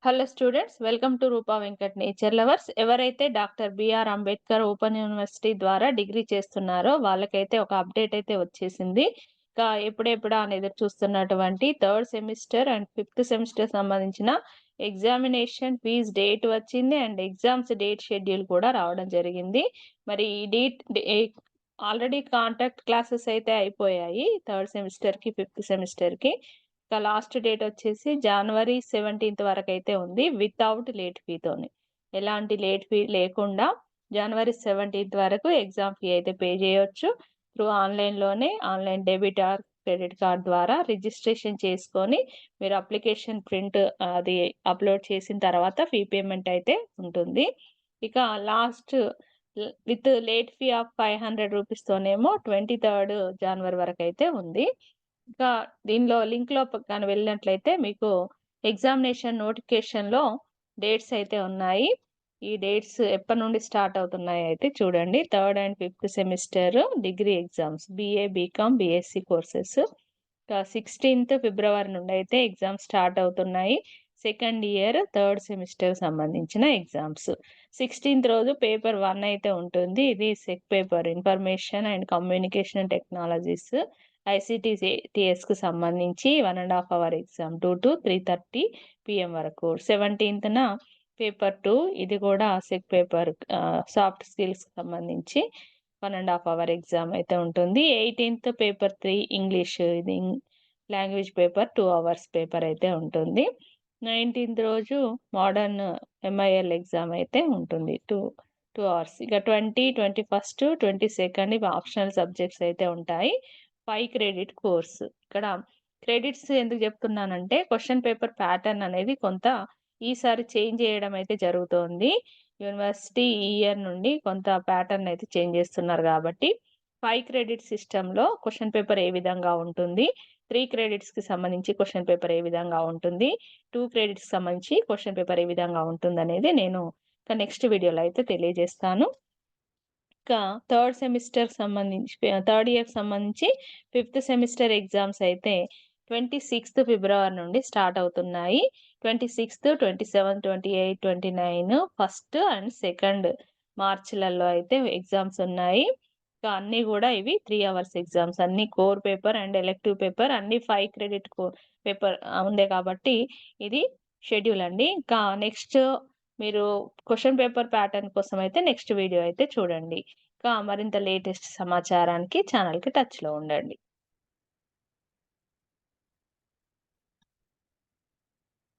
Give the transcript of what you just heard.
Hello students, welcome to Rupa Venkat nature lovers. ఎవరైతే doctor B R Ambedkar open university ద్వారా degree చేస్తున్నారో వాళ్ళకైతే ఒక అప్డేట్ అయితే వచ్చేసింది. ఇంకా ఎప్పుడెప్పుడా అని ఎదురు చూస్తున్నటువంటి third semester and fifth semester సంబంధించిన ఎగ్జామినేషన్ ఫీజ్ డేట్ వచ్చింది అండ్ ఎగ్జామ్స్ డేట్ షెడ్యూల్ కూడా రావడం జరిగింది. మరి ఈ ఆల్రెడీ కాంటాక్ట్ క్లాసెస్ అయితే అయిపోయాయి థర్డ్ సెమిస్టర్కి ఫిఫ్త్ సెమిస్టర్కి. ఇంకా లాస్ట్ డేట్ వచ్చేసి జనవరి 17th వరకైతే ఉంది. వితౌట్ లేట్ ఫీతోని, ఎలాంటి లేట్ ఫీ లేకుండా జనవరి 17th వరకు ఎగ్జామ్ ఫీ అయితే పే చేయొచ్చు. త్రూ ఆన్లైన్లోనే online debit or credit card ద్వారా రిజిస్ట్రేషన్ చేసుకొని మీరు అప్లికేషన్ ప్రింట్ అది అప్లోడ్ చేసిన తర్వాత ఫీ పేమెంట్ అయితే ఉంటుంది. ఇక last with late fee of 500 రూపీస్తోనేమో 23rd జనవరి వరకు అయితే ఉంది. ఇంకా దీనిలో లింక్‌లో గాని వెళ్ళినట్లయితే మీకు ఎగ్జామినేషన్ నోటిఫికేషన్‌లో డేట్స్ అయితే ఉన్నాయి. ఈ డేట్స్ ఎప్పటి నుండి స్టార్ట్ అవుతున్నాయి అయితే చూడండి. Third and fifth semester degree exams BA, BCom, BSc courses. ఇంకా 16th ఫిబ్రవరి నుండి అయితే ఎగ్జామ్స్ స్టార్ట్ అవుతున్నాయి. సెకండ్ ఇయర్ థర్డ్ సెమిస్టర్ సంబంధించిన ఎగ్జామ్స్. 16th రోజు పేపర్ 1 అయితే ఉంటుంది. ఇది SEC paper information and communication technologies ఐసీటీఎస్కి సంబంధించి 1.5 అవర్ ఎగ్జామ్ 2 to 3:30 PM వరకు. 17th పేపర్ 2, ఇది కూడా సెక్ పేపర్ సాఫ్ట్ స్కిల్స్కి సంబంధించి 1.5 అవర్ ఎగ్జామ్ అయితే ఉంటుంది. 18th పేపర్ 3 ఇంగ్లీష్, ఇది లాంగ్వేజ్ పేపర్ 2 అవర్స్ పేపర్ అయితే ఉంటుంది. 19th రోజు మోడర్న్ ఎంఐఎల్ ఎగ్జామ్ అయితే ఉంటుంది 2 అవర్స్. ఇక 20, 21, 22 ఇవి ఆప్షనల్ సబ్జెక్ట్స్ అయితే ఉంటాయి. 5 క్రెడిట్ కోర్స్. ఇక్కడ క్రెడిట్స్ ఎందుకు చెప్తున్నానంటే క్వశ్చన్ పేపర్ ప్యాటర్న్ అనేది కొంత ఈసారి చేంజ్ చేయడం అయితే జరుగుతోంది. యూనివర్సిటీ ఈ ఇయర్ నుండి కొంత ప్యాటర్న్ అయితే చేంజ్ చేస్తున్నారు కాబట్టి 5 క్రెడిట్ సిస్టంలో క్వశ్చన్ పేపర్ ఏ విధంగా ఉంటుంది, 3 క్రెడిట్స్కి సంబంధించి క్వశ్చన్ పేపర్ ఏ విధంగా ఉంటుంది, 2 క్రెడిట్స్కి సంబంధించి క్వశ్చన్ పేపర్ ఏ విధంగా ఉంటుంది అనేది నేను నెక్స్ట్ వీడియోలో అయితే తెలియజేస్తాను. ఇంకా థర్డ్ ఇయర్కి సంబంధించి ఫిఫ్త్ సెమిస్టర్ ఎగ్జామ్స్ అయితే 26th ఫిబ్రవరి నుండి స్టార్ట్ అవుతున్నాయి. 26th, 27, 28, 29 ఫస్ట్ అండ్ సెకండ్ మార్చిలలో అయితే ఎగ్జామ్స్ ఉన్నాయి. ఇంకా అన్నీ కూడా ఇవి 3 అవర్స్ ఎగ్జామ్స్, అన్ని core paper and elective paper అన్ని 5 క్రెడిట్ పేపర్ ఉండే కాబట్టి ఇది షెడ్యూల్ అండి. ఇంకా నెక్స్ట్ మీరు క్వశ్చన్ పేపర్ ప్యాటర్న్ కోసం అయితే నెక్స్ట్ వీడియో అయితే చూడండి. ఇంకా మరింత లేటెస్ట్ సమాచారానికి ఛానల్‌కి టచ్‌లో ఉండండి.